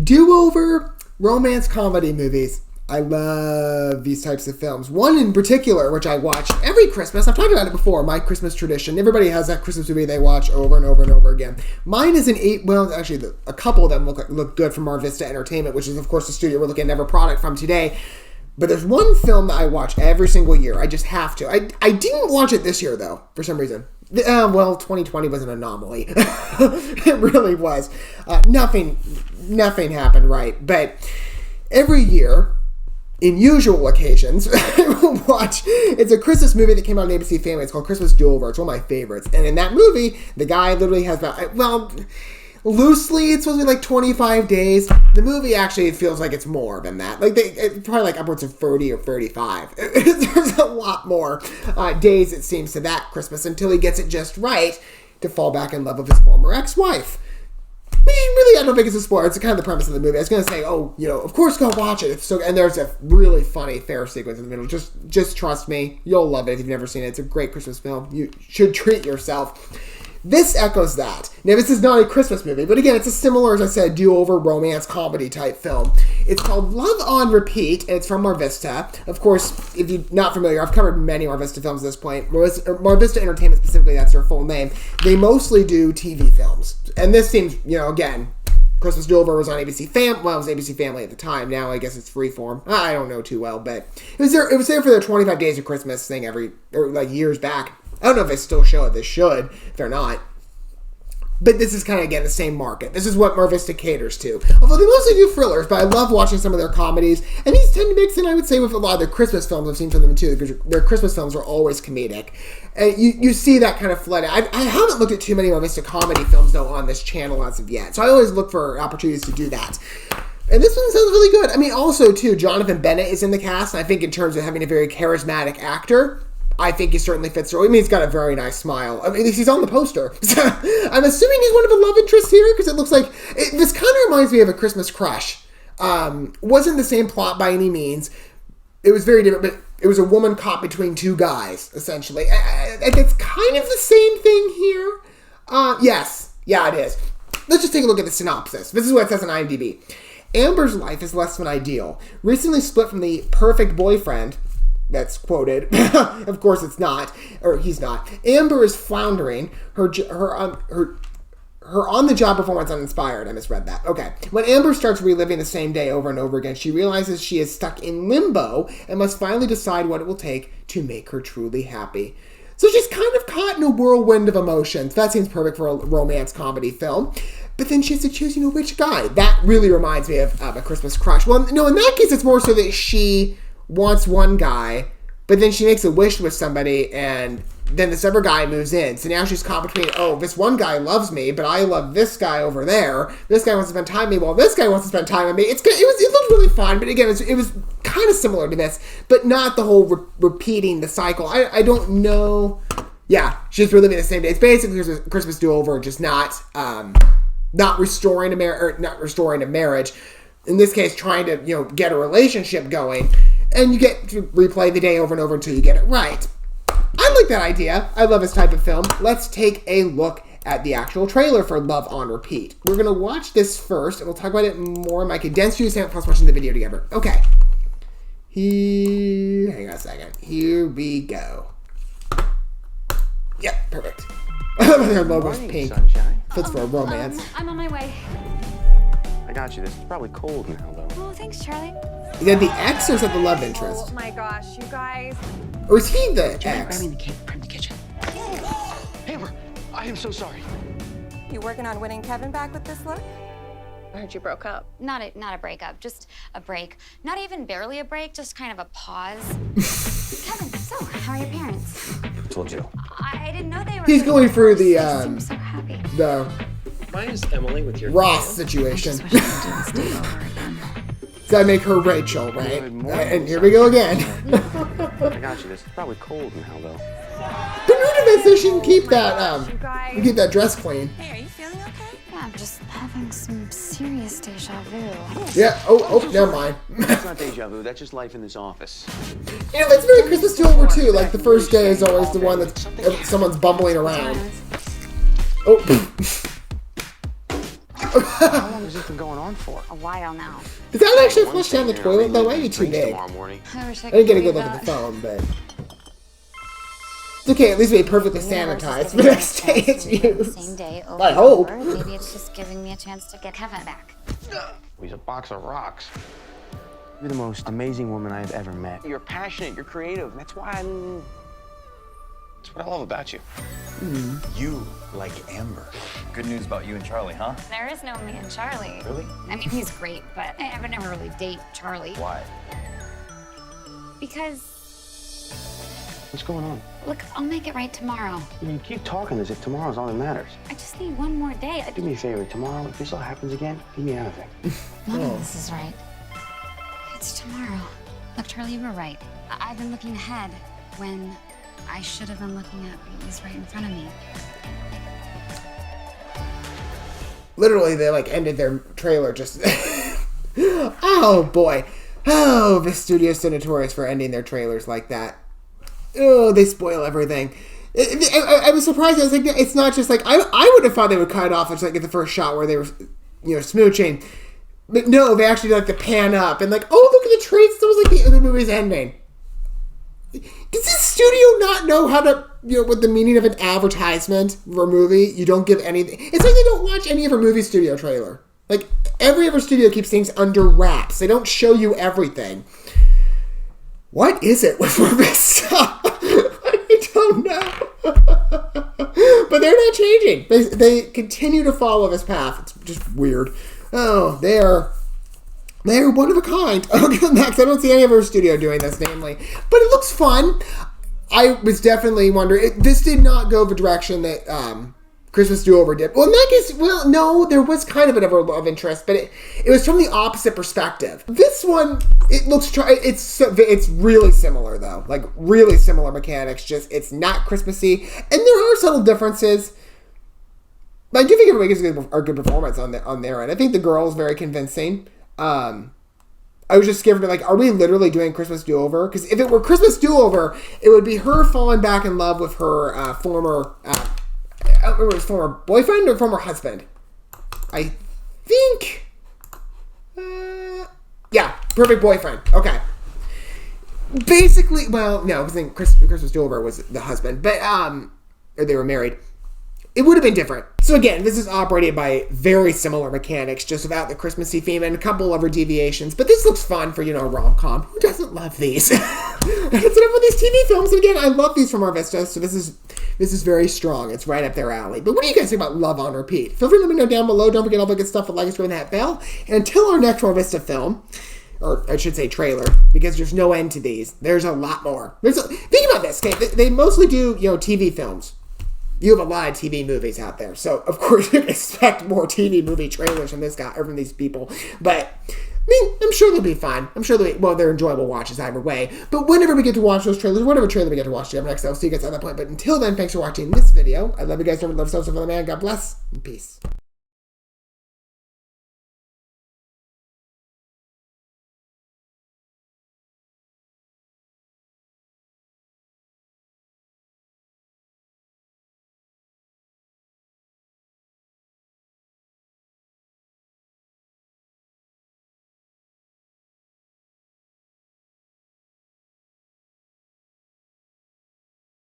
Do-over romance comedy movies. I love these types of films. One in particular, which I watch every Christmas. I've talked about it before, my Christmas tradition. Everybody has that Christmas movie they watch over and over and over again. Mine is a couple of them look good from Marvista Entertainment, which is, of course, the studio we're looking at every product from today. But there's one film that I watch every single year. I just have to. I didn't watch it this year, though, for some reason. 2020 was an anomaly. It really was. Nothing happened right. But every year, in usual occasions, I will watch. It's a Christmas movie that came out on ABC Family. It's called Christmas Do-Over. It's one of my favorites. And in that movie, the guy literally has loosely, it's supposed to be like 25 days. The movie actually feels like it's more than that. It's probably like upwards of 30 or 35. There's a lot more days, it seems, to that Christmas until he gets it just right to fall back in love with his former ex-wife. Really, I don't think it's a spoiler. It's kind of the premise of the movie. I was going to say, of course, go watch it. And there's a really funny fair sequence in the middle. Just trust me. You'll love it if you've never seen it. It's a great Christmas film. You should treat yourself. This echoes that. Now, this is not a Christmas movie, but again, it's a similar, as I said, do-over romance comedy type film. It's called Love on Repeat, and it's from Marvista. Of course, if you're not familiar, I've covered many Marvista films at this point. Marvista Entertainment specifically, that's their full name. They mostly do TV films. And this seems, again, Christmas Do-Over was on ABC Family. Well, it was ABC Family at the time. Now I guess it's Freeform. I don't know too well, but it was there for their 25 Days of Christmas thing years back. I don't know if they still show it. They should, if they're not. But this is kind of, again, the same market. This is what Marvista caters to. Although they mostly do thrillers, but I love watching some of their comedies. And these tend to mix in, I would say, with a lot of their Christmas films I've seen from them, too, because their Christmas films are always comedic. And you see that kind of flood. I haven't looked at too many Marvista comedy films, though, on this channel as of yet. So I always look for opportunities to do that. And this one sounds really good. I mean, also, too, Jonathan Bennett is in the cast. And I think in terms of having a very charismatic actor, I think he certainly fits the role. I mean, he's got a very nice smile. I mean, he's on the poster. So I'm assuming he's one of the love interests here, because it looks like... this kind of reminds me of A Christmas Crush. Wasn't the same plot by any means. It was very different, but it was a woman caught between two guys, essentially. It's kind of the same thing here. Yes. Yeah, it is. Let's just take a look at the synopsis. This is what it says on IMDb. Amber's life is less than ideal. Recently split from the perfect boyfriend... That's quoted. Of course it's not. Or he's not. Amber is floundering. Her on-the-job performance uninspired. I misread that. Okay. When Amber starts reliving the same day over and over again, she realizes she is stuck in limbo and must finally decide what it will take to make her truly happy. So she's kind of caught in a whirlwind of emotions. That seems perfect for a romance comedy film. But then she has to choose, which guy. That really reminds me of A Christmas Crush. Well, no, in that case, it's more so that she wants one guy, but then she makes a wish with somebody, and then this other guy moves in. So now she's caught between, this one guy loves me, but I love this guy over there. This guy wants to spend time with me, while this guy wants to spend time with me. It looked really fun, but again, it was kind of similar to this, but not the whole repeating the cycle. I don't know. Yeah, she's reliving the same day. It's basically Christmas Do-Over, just not restoring a marriage. In this case, trying to get a relationship going. And you get to replay the day over and over until you get it right. I like that idea. I love this type of film. Let's take a look at the actual trailer for Love on Repeat. We're going to watch this first, and we'll talk about it more in my condensed view sample plus watching the video together. Okay. Hang on a second. Here we go. Yep, perfect. Their logo's pink. Sunshine. Fits for a romance. I'm on my way. I got you. This is probably cold now, though. Oh, thanks, Charlie. Is that the ex or is that the love interest? Oh my gosh, you guys. Or is he the ex? Grabbing the cake from the kitchen. Amber, I am so sorry. You working on winning Kevin back with this look? I heard you broke up. Not a breakup, just a break. Not even barely a break, just kind of a pause. Kevin, so how are your parents? I told you. I didn't know they were. He's going through the I'm so happy. The My name's Emily with your Ross situation. Does that make her Rachel, right? And here we go again. I got you. This is probably cold now, though. But notice they shouldn't keep that dress clean. Hey, are you feeling okay? Yeah, I'm just having some serious deja vu. Yeah. Oh, never mind. That's not deja vu. That's just life in this office. It's very Christmas Do-Over too. Like the first day is always the one that someone's bumbling around. Oh. has this been going on for? A while now. Does that actually One flush down the thing, toilet though? I'll Might be leave too these big. tomorrow morning. I wish I didn't get a could good look at the believe phone, but it's okay. At least be perfectly sanitized for the next day it's used. Same day over I hope. and over. Maybe it's just giving me a chance to get Kevin back. He's a box of rocks. You're the most amazing woman I've ever met. You're passionate, you're creative. That's what I love about you. You like Amber. Good news about you and Charlie, huh? There is no me and Charlie. Really? I mean, he's great, but I would never really date Charlie. Why? Because, What's going on? look, I'll make it right tomorrow. You keep talking as if tomorrow's all that matters. I just need one more day. Do me a favor, tomorrow, if this all happens again, leave me out of it. None of this is right. It's tomorrow. Look, Charlie, you were right. I've been looking ahead when I should have been looking at what was right in front of me. Literally, they like ended their trailer just. Oh boy, oh the studios so notorious for ending their trailers like that. Oh, they spoil everything. I was surprised. I was like, it's not just like I would have thought they would cut it off just like at the first shot where they were, smooching. But no, they actually like to pan up and like, oh, look at the traits. That was like the movie's ending. Does this studio not know how to, what the meaning of an advertisement for a movie? You don't give anything. It's like they don't watch any of a movie studio trailer. Like, every other studio keeps things under wraps. They don't show you everything. What is it with Marvista? I don't know. But they're not changing. They continue to follow this path. It's just weird. Oh, they're one of a kind. I'll give them that because I don't see any other studio doing this, namely. But it looks fun. I was definitely wondering. This did not go the direction that Christmas Do-Over did. Well, in that case, no, there was kind of an of interest, but it was from the opposite perspective. This one, it looks, it's really similar, though. Like, really similar mechanics, just it's not Christmassy. And there are subtle differences. But I do think everybody gives a good performance on their end. I think the girl is very convincing. I was just scared to be like, are we literally doing Christmas Do-Over? Because if it were Christmas Do-Over, it would be her falling back in love with her former, I don't remember his former boyfriend or former husband. I think, yeah, perfect boyfriend. Okay. Basically, well, no, because then Christmas Do-Over was the husband, but, or they were married. It would have been different. So again, this is operated by very similar mechanics, just without the Christmassy theme and a couple other deviations. But this looks fun for, a rom-com. Who doesn't love these? That's enough of these TV films. And again, I love these from Marvista, so this is very strong. It's right up their alley. But what do you guys think about Love on Repeat? Feel free to let me know down below. Don't forget all the good stuff, like, ring that bell. And until our next Marvista film, or I should say trailer, because there's no end to these. There's a lot more. Think about this, okay? They mostly do, TV films. You have a lot of TV movies out there, so of course you can expect more TV movie trailers from this guy or from these people. But I'm sure they'll be fun. I'm sure they're enjoyable watches either way. But whenever we get to watch those trailers, whatever trailer we get to watch together next, I'll see you guys at that point. But until then, thanks for watching this video. I love you guys. Don't love yourselves for the man. God bless and peace.